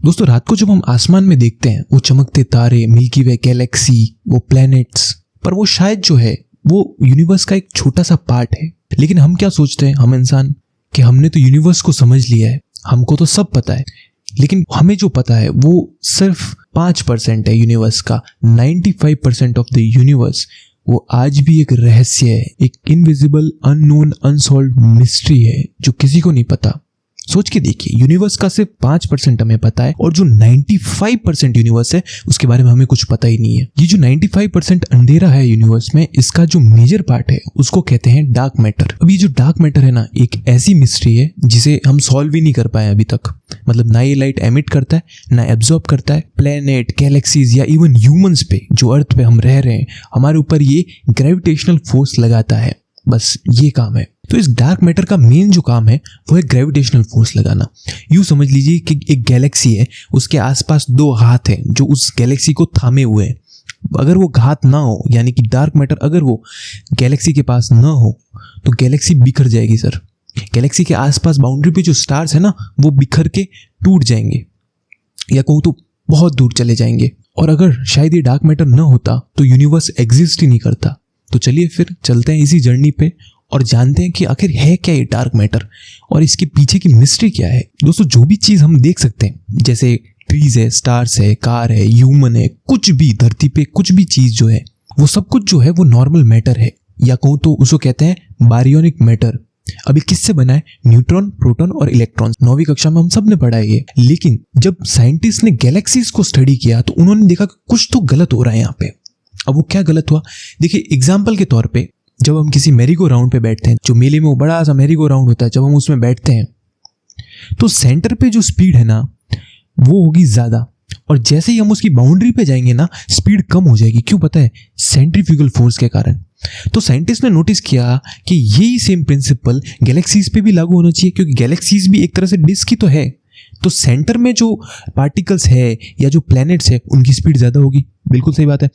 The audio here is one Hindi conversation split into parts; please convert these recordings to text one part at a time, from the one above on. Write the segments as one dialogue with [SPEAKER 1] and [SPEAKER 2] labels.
[SPEAKER 1] दोस्तों रात को जब हम आसमान में देखते हैं वो चमकते तारे, मिल्की वे गैलेक्सी, वो प्लैनेट्स, पर वो शायद जो है वो यूनिवर्स का एक छोटा सा पार्ट है। लेकिन हम क्या सोचते हैं, हम इंसान, कि हमने तो यूनिवर्स को समझ लिया है, हमको तो सब पता है। लेकिन हमें जो पता है वो सिर्फ 5% है यूनिवर्स का। 95% ऑफ द यूनिवर्स वो आज भी एक रहस्य है, एक इनविजिबल, अननोन, अनसॉल्व्ड मिस्ट्री है जो किसी को नहीं पता। सोच के देखिए, यूनिवर्स का सिर्फ 5% हमें पता है और जो 95% यूनिवर्स है उसके बारे में हमें कुछ पता ही नहीं है। ये जो 95% अंधेरा है यूनिवर्स में, इसका जो मेजर पार्ट है उसको कहते हैं डार्क मैटर। अब ये जो डार्क मैटर है ना, एक ऐसी मिस्ट्री है जिसे हम सॉल्व ही नहीं कर पाए अभी तक। मतलब ना ये लाइट एमिट करता है, ना एब्जॉर्ब करता है। प्लेनेट, गैलेक्सीज या इवन ह्यूमंस पे, जो अर्थ पे हम रह रहे हैं, हमारे ऊपर ये ग्रेविटेशनल फोर्स लगाता है। बस ये काम है। तो इस डार्क मैटर का मेन जो काम है वो है ग्रेविटेशनल फोर्स लगाना। यूं समझ लीजिए कि एक गैलेक्सी है, उसके आसपास 2 हाथ हैं जो उस गैलेक्सी को थामे हुए हैं। अगर वो हाथ ना हो, यानी कि डार्क मैटर अगर वो गैलेक्सी के पास ना हो, तो गैलेक्सी बिखर जाएगी सर। गैलेक्सी के आसपास बाउंड्री पे जो स्टार्स है ना, वो बिखर के टूट जाएंगे, या कहूँ तो बहुत दूर चले जाएंगे। और अगर शायद ये डार्क मैटर ना होता तो यूनिवर्स एग्जिस्ट ही नहीं करता। तो चलिए फिर चलते हैं इसी जर्नी पे और जानते हैं कि आखिर है क्या ये डार्क मैटर और इसके पीछे की मिस्ट्री क्या है। दोस्तों जो भी चीज़ हम देख सकते हैं, जैसे ट्रीज है, स्टार्स है, कार है, ह्यूमन है, कुछ भी धरती पे कुछ भी चीज़ जो है, वो सब कुछ जो है वो नॉर्मल मैटर है, या कहूँ तो उसको कहते हैं बारियोनिक मैटर। अभी किससे बना है? न्यूट्रॉन, प्रोटॉन और इलेक्ट्रॉन। 9वीं कक्षा में हम सब ने पढ़ा है ये। लेकिन जब साइंटिस्ट ने गैलेक्सीज को स्टडी किया तो उन्होंने देखा कि कुछ तो गलत हो रहा है यहाँ पे। अब वो क्या गलत हुआ? देखिए, एग्जाम्पल के तौर पे जब हम किसी मैरी गो राउंड पे बैठते हैं, जो मेले में वो बड़ा सा मैरी गो राउंड होता है, जब हम उसमें बैठते हैं तो सेंटर पे जो स्पीड है ना वो होगी ज़्यादा, और जैसे ही हम उसकी बाउंड्री पे जाएंगे ना स्पीड कम हो जाएगी। क्यों पता है? सेंट्रीफ्यूगल फोर्स के कारण। तो साइंटिस्ट ने नोटिस किया कि यही सेम प्रिंसिपल गैलेक्सीज पे भी लागू होना चाहिए, क्योंकि गैलेक्सीज भी एक तरह से डिस्क ही तो है। तो सेंटर में जो पार्टिकल्स है या जो प्लैनेट्स है उनकी स्पीड ज़्यादा होगी। बिल्कुल सही बात है।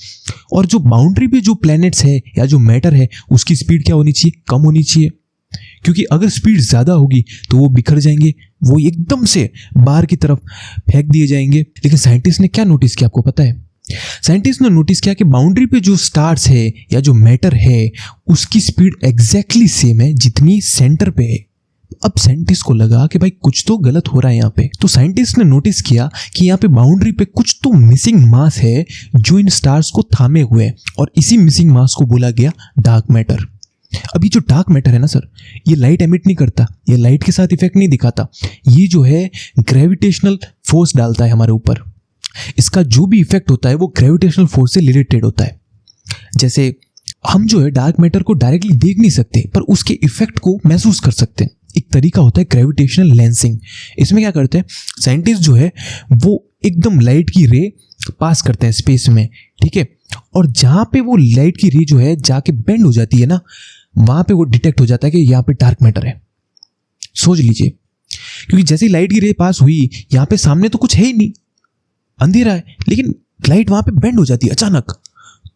[SPEAKER 1] और जो बाउंड्री पे जो प्लैनेट्स है या जो मैटर है उसकी स्पीड क्या होनी चाहिए? कम होनी चाहिए, क्योंकि अगर स्पीड ज़्यादा होगी तो वो बिखर जाएंगे, वो एकदम से बाहर की तरफ फेंक दिए जाएंगे। लेकिन साइंटिस्ट ने क्या नोटिस किया, आपको पता है? साइंटिस्ट ने नोटिस किया कि बाउंड्री पे जो स्टार्स है या जो मैटर है उसकी स्पीड एग्जैक्टली सेम है जितनी सेंटर पे है। अब साइंटिस्ट को लगा कि भाई कुछ तो गलत हो रहा है यहाँ पे। तो साइंटिस्ट ने नोटिस किया कि यहाँ पे बाउंड्री पे कुछ तो मिसिंग मास है जो इन स्टार्स को थामे हुए है, और इसी मिसिंग मास को बोला गया डार्क मैटर। अभी जो डार्क मैटर है ना सर, ये लाइट एमिट नहीं करता, ये लाइट के साथ इफेक्ट नहीं दिखाता, ये जो है ग्रेविटेशनल फोर्स डालता है हमारे ऊपर। इसका जो भी इफेक्ट होता है वो ग्रेविटेशनल फोर्स से रिलेटेड होता है। जैसे हम जो है डार्क मैटर को डायरेक्टली देख नहीं सकते, पर उसके इफेक्ट को महसूस कर सकते हैं। एक तरीका होता है ग्रेविटेशनल लेंसिंग। इसमें क्या करते हैं साइंटिस्ट जो है वो एकदम लाइट की रे पास करते हैं स्पेस में, ठीक है, और जहां पे वो लाइट की रे जो है जाके बेंड हो जाती है ना, वहां पे वो डिटेक्ट हो जाता है कि यहाँ पे डार्क मैटर है। सोच लीजिए, क्योंकि जैसे ही लाइट की रे पास हुई, यहाँ पे सामने तो कुछ है ही नहीं, अंधेरा है, लेकिन लाइट वहां पे बेंड हो जाती है अचानक।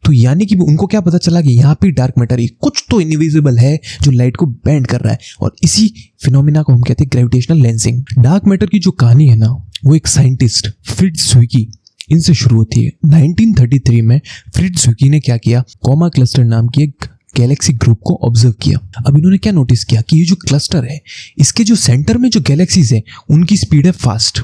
[SPEAKER 1] तो यानी कि उनको क्या पता चला कि यहाँ पे डार्क मैटर है, कुछ तो इनविजिबल है जो लाइट को बेंड कर रहा है, और इसी फिनोमिना को हम कहते हैं ग्रेविटेशनल लेंसिंग। डार्क मैटर की जो कहानी है ना, वो एक साइंटिस्ट फ्रिट्ज ज़ुइकी, इनसे शुरू होती है। 1933 में फ्रिट्ज ज़ुइकी ने क्या किया, कॉमा क्लस्टर नाम की एक गैलेक्सी ग्रुप को ऑब्जर्व किया। अब इन्होंने क्या नोटिस किया कि ये जो क्लस्टर है, इसके जो सेंटर में जो गैलेक्सीज है उनकी स्पीड है फास्ट।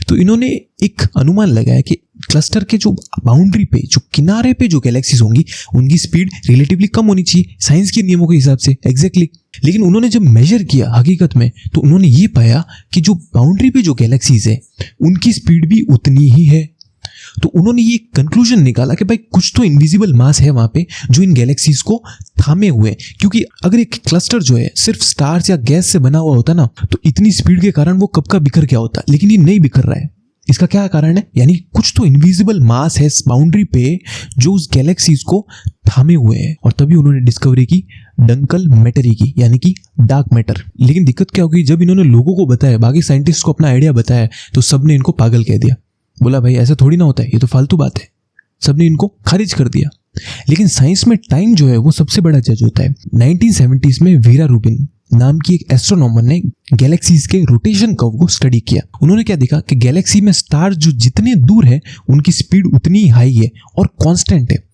[SPEAKER 1] तो इन्होंने एक अनुमान लगाया कि क्लस्टर के जो बाउंड्री पे, जो किनारे पे जो गैलेक्सीज होंगी उनकी स्पीड रिलेटिवली कम होनी चाहिए साइंस के नियमों के हिसाब से, एग्जैक्टली। लेकिन उन्होंने जब मेजर किया हकीकत में, तो उन्होंने ये पाया कि जो बाउंड्री पे जो गैलेक्सीज है उनकी स्पीड भी उतनी ही है। तो उन्होंने ये कंक्लूजन निकाला कि भाई कुछ तो इनविजिबल मास है वहाँ पे जो इन गैलेक्सीज को थामे हुए हैं। क्योंकि अगर एक क्लस्टर जो है सिर्फ स्टार्स या गैस से बना हुआ होता ना, तो इतनी स्पीड के कारण वो कब का बिखर गया होता, लेकिन ये नहीं बिखर रहा है। इसका क्या कारण है? यानी कुछ तो इनविजिबल मास है बाउंड्री पे जो उस गैलेक्सीज को थामे हुए हैं, और तभी उन्होंने डिस्कवरी की डंकल मैटरी की, यानी कि डार्क मैटर। लेकिन दिक्कत क्या होगी, जब इन्होंने लोगों को बताया, बाकी साइंटिस्ट को अपना आइडिया बताया, तो सबने इनको पागल कह दिया। बोला भाई ऐसा थोड़ी ना होता है, ये तो फालतू बात है। सबने इनको खारिज कर दिया। लेकिन साइंस में टाइम जो है वो सबसे बड़ा जज होता है। 1970s में वीरा रूबिन नाम की एक एस्ट्रोनॉमर ने गैलेक्सीज के रोटेशन कर्व को स्टडी किया। उन्होंने क्या देखा कि गैलेक्सी में स्टार जो जितने दूर है उनकी स्पीड उतनी ही हाई है और कांस्टेंट है।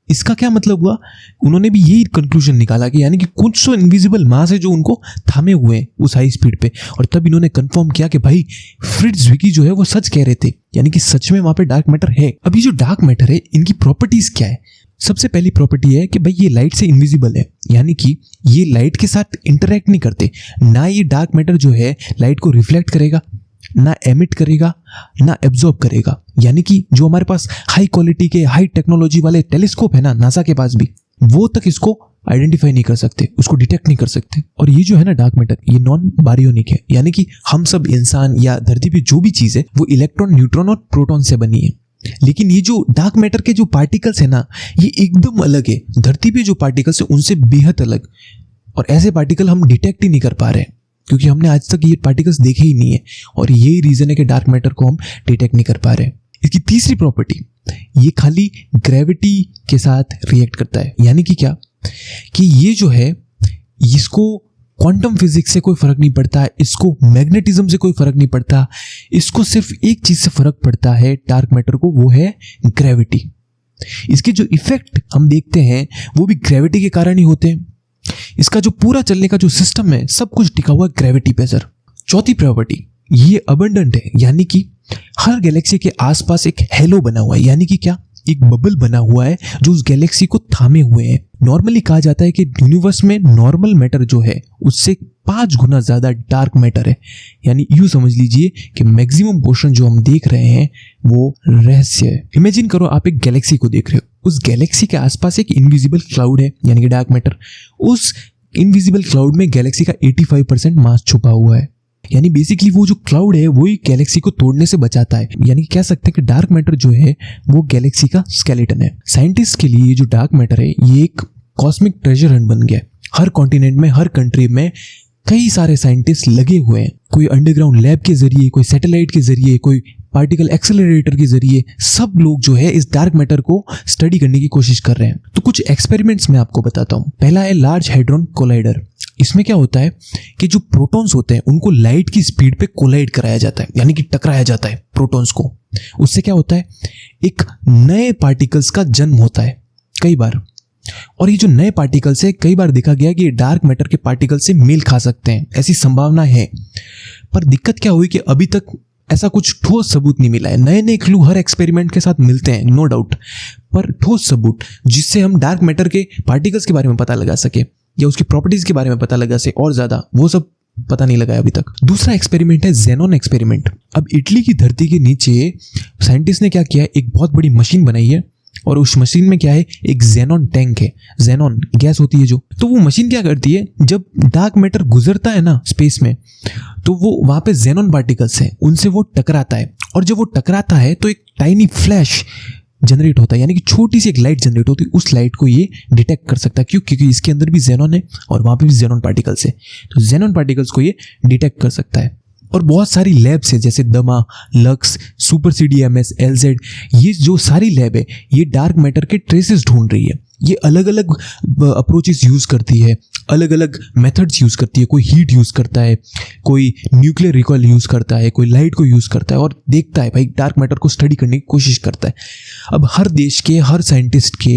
[SPEAKER 1] इसका क्या मतलब हुआ, उन्होंने भी यही कंक्लूजन निकाला कि यानी कि कुछ तो इनविजिबल मास है जो उनको थामे हुए हैं उस हाई स्पीड पे। और तब इन्होंने कंफर्म किया कि भाई फ्रिट्ज विकी जो है वो सच कह रहे थे, यानी कि सच में वहां पे डार्क मैटर है। अब ये जो डार्क मैटर है इनकी प्रॉपर्टीज क्या है। सबसे पहली प्रॉपर्टी है कि भाई ये लाइट से इनविजिबल है, यानी कि ये लाइट के साथ इंटरेक्ट नहीं करते। ना ये डार्क मैटर जो है लाइट को रिफ्लेक्ट करेगा, ना एमिट करेगा, ना एब्जॉर्ब करेगा। यानी कि जो हमारे पास हाई क्वालिटी के हाई टेक्नोलॉजी वाले टेलीस्कोप है ना नासा के पास भी, वो तक इसको आइडेंटिफाई नहीं कर सकते, उसको डिटेक्ट नहीं कर सकते। और ये जो है ना डार्क मैटर, ये नॉन बारियोनिक है, यानी कि हम सब इंसान या धरती पे जो भी चीज है वो इलेक्ट्रॉन, न्यूट्रॉन और प्रोटॉन से बनी है। लेकिन ये जो डार्क मैटर के जो पार्टिकल्स है ना ये एकदम अलग है। धरती पे जो पार्टिकल्स है उनसे बेहद अलग, और ऐसे पार्टिकल हम डिटेक्ट ही नहीं कर पा रहे हैं क्योंकि हमने आज तक ये पार्टिकल्स देखे ही नहीं है। और यही रीजन है कि डार्क मैटर को हम डिटेक्ट नहीं कर पा रहे। इसकी तीसरी प्रॉपर्टी, ये खाली ग्रेविटी के साथ रिएक्ट करता है। यानी कि क्या कि ये जो है इसको क्वांटम फिजिक्स से कोई फर्क नहीं पड़ता, इसको मैग्नेटिज्म से कोई फर्क नहीं पड़ता, इसको सिर्फ एक चीज से फर्क पड़ता है डार्क मैटर को, वो है ग्रेविटी। इसके जो इफेक्ट हम देखते हैं वो भी ग्रेविटी के कारण ही होते हैं। इसका जो पूरा चलने का जो सिस्टम है सब कुछ टिका हुआ है ग्रेविटी पे सर। चौथी प्रॉपर्टी, ये अबंडेंट है, यानी कि हर गैलेक्सी के आसपास एक हेलो बना हुआ है, यानी कि क्या एक बबल बना हुआ है जो उस गैलेक्सी को थामे हुए है। नॉर्मली कहा जाता है कि यूनिवर्स में नॉर्मल मैटर जो है उससे 5 गुना ज्यादा डार्क मैटर है। यानी यूं समझ लीजिए कि मैक्सिमम पोर्शन जो हम देख रहे हैं वो रहस्य है। इमेजिन करो आप एक गैलेक्सी को देख रहे हो, उस गैलेक्सी के आसपास एक इनविजिबल क्लाउड है यानी कि डार्क मैटर। उस इनविजिबल क्लाउड में गैलेक्सी का 85% मास छुपा हुआ है। यानी बेसिकली वो जो क्लाउड है वही गैलेक्सी को तोड़ने से बचाता है। यानी कह सकते हैं कि डार्क मैटर जो है वो गैलेक्सी का स्केलेटन है। साइंटिस्ट के लिए ये जो डार्क मैटर है ये एक कॉस्मिक ट्रेजर हंट बन गया। हर कॉन्टिनेंट में, हर कंट्री में कई सारे साइंटिस्ट लगे हुए हैं, कोई अंडरग्राउंड लैब के जरिए, कोई सैटेलाइट के जरिए, कोई पार्टिकल एक्सेलरेटर के जरिए, सब लोग जो है इस डार्क मैटर को स्टडी करने की कोशिश कर रहे हैं। तो कुछ एक्सपेरिमेंट्स मैं आपको बताता हूँ। पहला है लार्ज हैड्रॉन कोलाइडर। इसमें क्या होता है कि जो प्रोटॉन्स होते हैं उनको लाइट की स्पीड पे कोलाइड कराया जाता है, यानी कि टकराया जाता है प्रोटॉन्स को। उससे क्या होता है, एक नए पार्टिकल्स का जन्म होता है कई बार। और ये जो नए पार्टिकल्स है कई बार देखा गया कि ये डार्क मैटर के पार्टिकल से मेल खा सकते हैं, ऐसी संभावना है। पर दिक्कत क्या हुई कि अभी तक ऐसा कुछ ठोस सबूत नहीं मिला है। नए नए क्लू हर एक्सपेरिमेंट के साथ मिलते हैं, नो डाउट, पर ठोस सबूत जिससे हम डार्क मैटर के पार्टिकल्स के बारे में पता लगा सके या उसकी प्रॉपर्टीज के बारे में पता लगा से और ज्यादा, वो सब पता नहीं लगाया अभी तक। दूसरा एक्सपेरिमेंट है जेनॉन एक्सपेरिमेंट। अब इटली की धरती के नीचे साइंटिस्ट ने क्या किया, एक बहुत बड़ी मशीन बनाई है और उस मशीन में क्या है, एक जेनॉन टैंक है। जेनॉन गैस होती है जो, तो वो मशीन क्या करती है, जब डार्क मैटर गुजरता है ना स्पेस में तो वो वहां पे जेनॉन पार्टिकल्स हैं उनसे वो टकराता है, और जब वो टकराता है तो एक टाइनी फ्लैश जनरेट होता है, यानी कि छोटी सी एक लाइट जनरेट होती है। उस लाइट को ये डिटेक्ट कर सकता है। क्यों? क्योंकि इसके अंदर भी जेनॉन है और वहां पे भी जेनॉन पार्टिकल्स है, तो जेनॉन पार्टिकल्स को ये डिटेक्ट कर सकता है। और बहुत सारी लैब्स है जैसे दमा, लक्स, सुपर CDMS, LZ, ये जो सारी लैब है ये डार्क मैटर के ट्रेसेस ढूंढ रही है। ये अलग अलग अप्रोचेस यूज करती है, अलग अलग मेथड्स यूज करती है। कोई हीट यूज करता है, कोई न्यूक्लियर रिकॉइल यूज करता है, कोई लाइट को यूज करता है और देखता है भाई डार्क मैटर को स्टडी करने की कोशिश करता है। अब हर देश के, हर साइंटिस्ट के,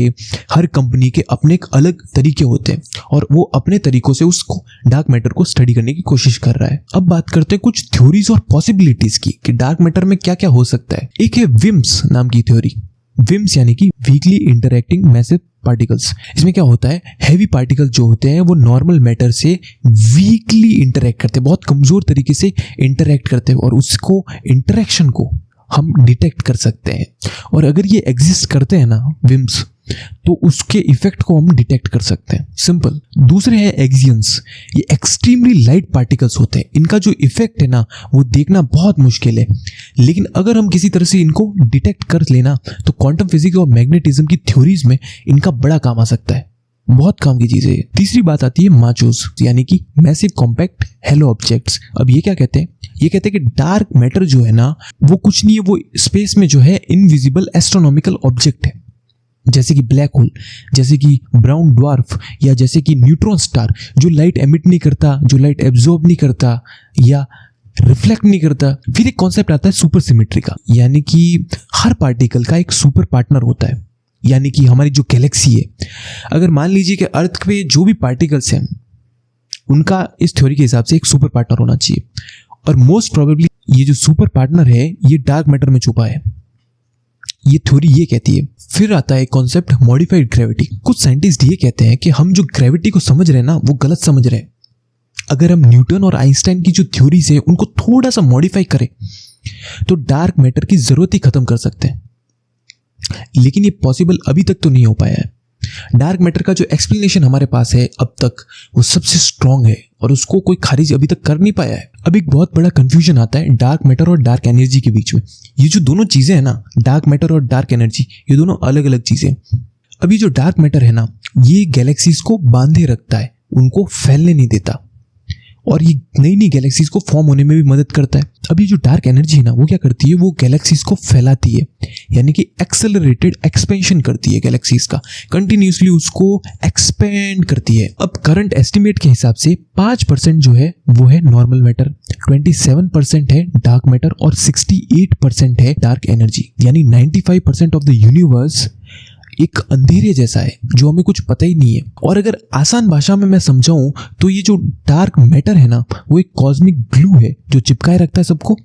[SPEAKER 1] हर कंपनी के अपने एक अलग तरीके होते हैं और वो अपने तरीकों से उसको डार्क मैटर को स्टडी करने की कोशिश कर रहा है। अब बात करते हैं कुछ थ्योरीज और पॉसिबिलिटीज की कि डार्क मैटर में क्या क्या हो सकता है। एक है विम्स नाम की थ्योरी। विम्स यानी कि वीकली इंटरैक्टिंग मैसिव पार्टिकल्स। इसमें क्या होता है, हैवी पार्टिकल जो होते हैं वो नॉर्मल मैटर से वीकली इंटरैक्ट करते हैं, बहुत कमजोर तरीके से इंटरैक्ट करते हैं और उसको इंटरैक्शन को हम डिटेक्ट कर सकते हैं। और अगर ये एग्जिस्ट करते हैं ना विम्स, तो उसके इफेक्ट को हम डिटेक्ट कर सकते हैं, सिंपल। दूसरे हैं एक्सियंस। ये एक्सट्रीमली लाइट पार्टिकल्स होते हैं, इनका जो इफेक्ट है ना वो देखना बहुत मुश्किल है, लेकिन अगर हम किसी तरह से इनको डिटेक्ट कर लेना तो क्वांटम फिजिक्स और मैग्नेटिज्म की थ्योरीज में इनका बड़ा काम आ सकता है, बहुत काम की चीज है। तीसरी बात आती है माचोस, यानी कि मैसिव कॉम्पैक्ट हेलो ऑब्जेक्ट्स। अब ये क्या कहते हैं, ये कहते हैं कि डार्क मैटर जो है ना वो कुछ नहीं है, वो स्पेस में जो है इनविजिबल एस्ट्रोनॉमिकल ऑब्जेक्ट है। जैसे कि ब्लैक होल, जैसे कि ब्राउन ड्वार्फ, या जैसे कि न्यूट्रॉन स्टार जो लाइट एमिट नहीं करता, जो लाइट एब्जॉर्ब नहीं करता या रिफ्लेक्ट नहीं करता। फिर एक कॉन्सेप्ट आता है सुपर सिमेट्री का, यानी कि हर पार्टिकल का एक सुपर पार्टनर होता है। यानी कि हमारी जो गैलेक्सी है, अगर मान लीजिए कि अर्थ पे जो भी पार्टिकल्स हैं उनका इस थ्योरी के हिसाब से एक सुपर पार्टनर होना चाहिए, और मोस्ट प्रोबेबली ये जो सुपर पार्टनर है ये डार्क मैटर में छुपा है, ये थ्योरी ये कहती है। फिर आता है कॉन्सेप्ट मॉडिफाइड ग्रेविटी। कुछ साइंटिस्ट ये कहते हैं कि हम जो ग्रेविटी को समझ रहे हैं ना वो गलत समझ रहे हैं। अगर हम न्यूटन और आइंस्टाइन की जो थ्योरीज है उनको थोड़ा सा मॉडिफाई करें तो डार्क मैटर की जरूरत ही खत्म कर सकते हैं, लेकिन ये पॉसिबल अभी तक तो नहीं हो पाया है। डार्क मैटर का जो एक्सप्लेनेशन हमारे पास है अब तक वो सबसे स्ट्रांग है और उसको कोई खारिज अभी तक कर नहीं पाया है। अब एक बहुत बड़ा कंफ्यूजन आता है डार्क मैटर और डार्क एनर्जी के बीच में। ये जो दोनों चीजें हैं ना, डार्क मैटर और डार्क एनर्जी, ये दोनों अलग अलग चीजें हैं। अभी जो डार्क मैटर है ना ये गैलेक्सीज को बांधे रखता है, उनको फैलने नहीं देता, और ये नई नई गैलेक्सीज को फॉर्म होने में भी मदद करता है। अभी जो डार्क एनर्जी है ना वो क्या करती है, वो गैलेक्सीज को फैलाती है, यानी कि एक्सेलरेटेड एक्सपेंशन करती है गैलेक्सीज का, कंटिन्यूसली उसको एक्सपेंड करती है। अब करंट एस्टिमेट के हिसाब से 5% जो है वो है नॉर्मल मैटर, 27% है डार्क मैटर और 68% है डार्क एनर्जी। यानी 95% ऑफ द यूनिवर्स एक अंधेरे जैसा है जो हमें कुछ पता ही नहीं है। और अगर आसान भाषा में मैं समझाऊं तो ये जो डार्क मैटर है ना वो एक कॉस्मिक ग्लू है जो चिपकाए रखता है सबको,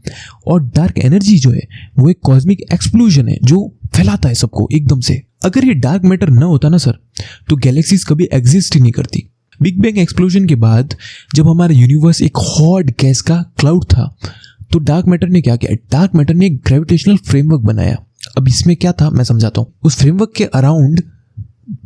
[SPEAKER 1] और डार्क एनर्जी जो है वो एक कॉस्मिक एक्सप्लोजन है जो फैलाता है सबको एकदम से। अगर ये डार्क मैटर ना होता ना सर तो गैलेक्सीज कभी एग्जिस्ट ही नहीं करती। बिग बैंग एक्सप्लोजन के बाद जब हमारा यूनिवर्स एक हॉट गैस का क्लाउड था तो डार्क मैटर ने क्या किया, डार्क मैटर ने एक ग्रेविटेशनल फ्रेमवर्क बनाया। अब इसमें क्या था मैं समझाता हूँ। उस फ्रेमवर्क के अराउंड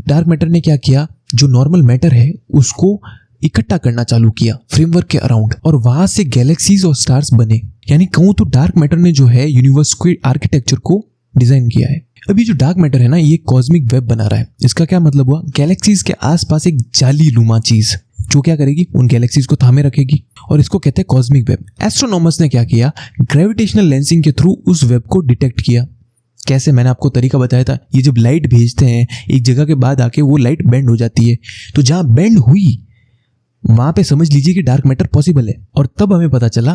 [SPEAKER 1] डार्क मैटर ने क्या किया, जो नॉर्मल मैटर है उसको इकट्ठा करना चालू किया फ्रेमवर्क के अराउंड, और वहां से गैलेक्सीज और स्टार्स बने। यानी कहूँ तो डार्क मैटर ने जो है यूनिवर्स के आर्किटेक्चर को डिजाइन किया है। अभी जो डार्क मैटर है ना ये कॉस्मिक वेब बना रहा है। इसका क्या मतलब हुआ, गैलेक्सीज के आसपास एक जाली लुमा चीज जो क्या करेगी, उन गैलेक्सीज को थामे रखेगी, और इसको कहते हैं कॉस्मिक वेब। एस्ट्रोनॉमर्स ने क्या किया, ग्रेविटेशनल लेंसिंग के थ्रू उस वेब को डिटेक्ट किया। कैसे, मैंने आपको तरीका बताया था। ये जब लाइट भेजते हैं एक जगह के बाद आके वो लाइट बेंड हो जाती है, तो जहां बेंड हुई वहां पे समझ लीजिए कि डार्क मैटर पॉसिबल है। और तब हमें पता चला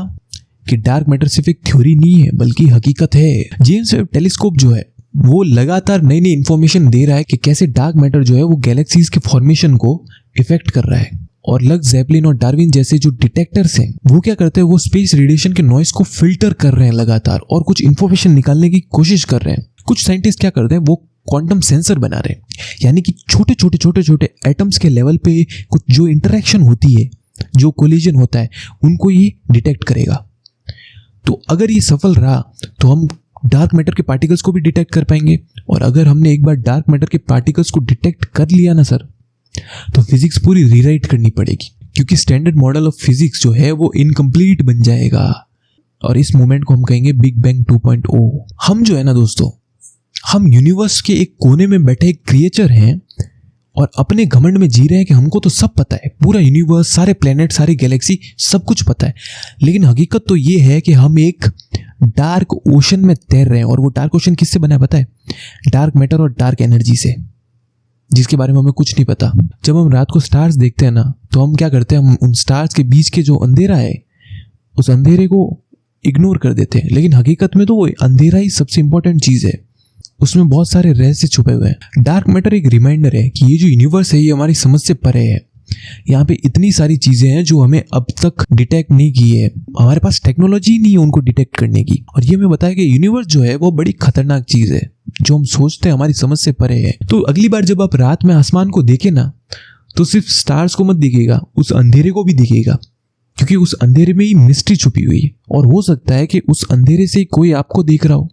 [SPEAKER 1] कि डार्क मैटर सिर्फ एक थ्योरी नहीं है बल्कि हकीकत है। जेम्स वेब टेलीस्कोप जो है वो लगातार नई नई इंफॉर्मेशन दे रहा है कि कैसे डार्क मैटर जो है वो गैलेक्सीज के फॉर्मेशन को इफेक्ट कर रहा है। और लक्स ज़ेपेलिन और डार्विन जैसे जो डिटेक्टर्स हैं वो क्या करते हैं, वो स्पेस रेडिएशन के नॉइस को फिल्टर कर रहे हैं लगातार और कुछ इंफॉर्मेशन निकालने की कोशिश कर रहे हैं। कुछ साइंटिस्ट क्या करते हैं, वो क्वांटम सेंसर बना रहे हैं, यानी कि छोटे छोटे एटम्स के लेवल पे कुछ जो इंटरेक्शन होती है, जो कोलिजन होता है, उनको ये डिटेक्ट करेगा। तो अगर ये सफल रहा तो हम डार्क मैटर के पार्टिकल्स को भी डिटेक्ट कर पाएंगे। और अगर हमने एक बार डार्क मैटर के पार्टिकल्स को डिटेक्ट कर लिया ना सर, तो फिजिक्स पूरी रीराइट करनी पड़ेगी, क्योंकि स्टैंडर्ड मॉडल ऑफ फिजिक्स जो है वो इनकम्प्लीट बन जाएगा। और इस मोमेंट को हम कहेंगे बिग बैंग 2.0। हम जो है ना दोस्तों, हम यूनिवर्स के एक कोने में बैठे एक क्रिएचर हैं और अपने घमंड में जी रहे हैं कि हमको तो सब पता है, पूरा यूनिवर्स, सारे प्लेनेट, सारी गैलेक्सी, सब कुछ पता है। लेकिन हकीकत तो ये है कि हम एक डार्क ओशन में तैर रहे हैं। और वो डार्क ओशन किससे बना है पता है, डार्क मैटर और डार्क एनर्जी से, जिसके बारे में हमें कुछ नहीं पता। जब हम रात को स्टार्स देखते हैं ना तो हम क्या करते हैं, हम उन स्टार्स के बीच के जो अंधेरा है उस अंधेरे को इग्नोर कर देते हैं। लेकिन हकीकत में तो वो अंधेरा ही सबसे इंपॉर्टेंट चीज़ है, उसमें बहुत सारे रहस्य छुपे हुए हैं। डार्क मैटर एक रिमाइंडर है कि ये जो यूनिवर्स है ये हमारी समझ से परे है। यहाँ पे इतनी सारी चीज़ें हैं जो हमें अब तक डिटेक्ट नहीं की है, हमारे पास टेक्नोलॉजी नहीं है उनको डिटेक्ट करने की। और ये हमें बताया कि यूनिवर्स जो है वो बड़ी खतरनाक चीज़ है, जो हम सोचते हैं हमारी समझ से परे है। तो अगली बार जब आप रात में आसमान को देखें ना तो सिर्फ स्टार्स को मत दिखेगा, उस अंधेरे को भी दिखेगा, क्योंकि उस अंधेरे में ही मिस्ट्री छुपी हुई है। और हो सकता है कि उस अंधेरे से कोई आपको देख रहा हो।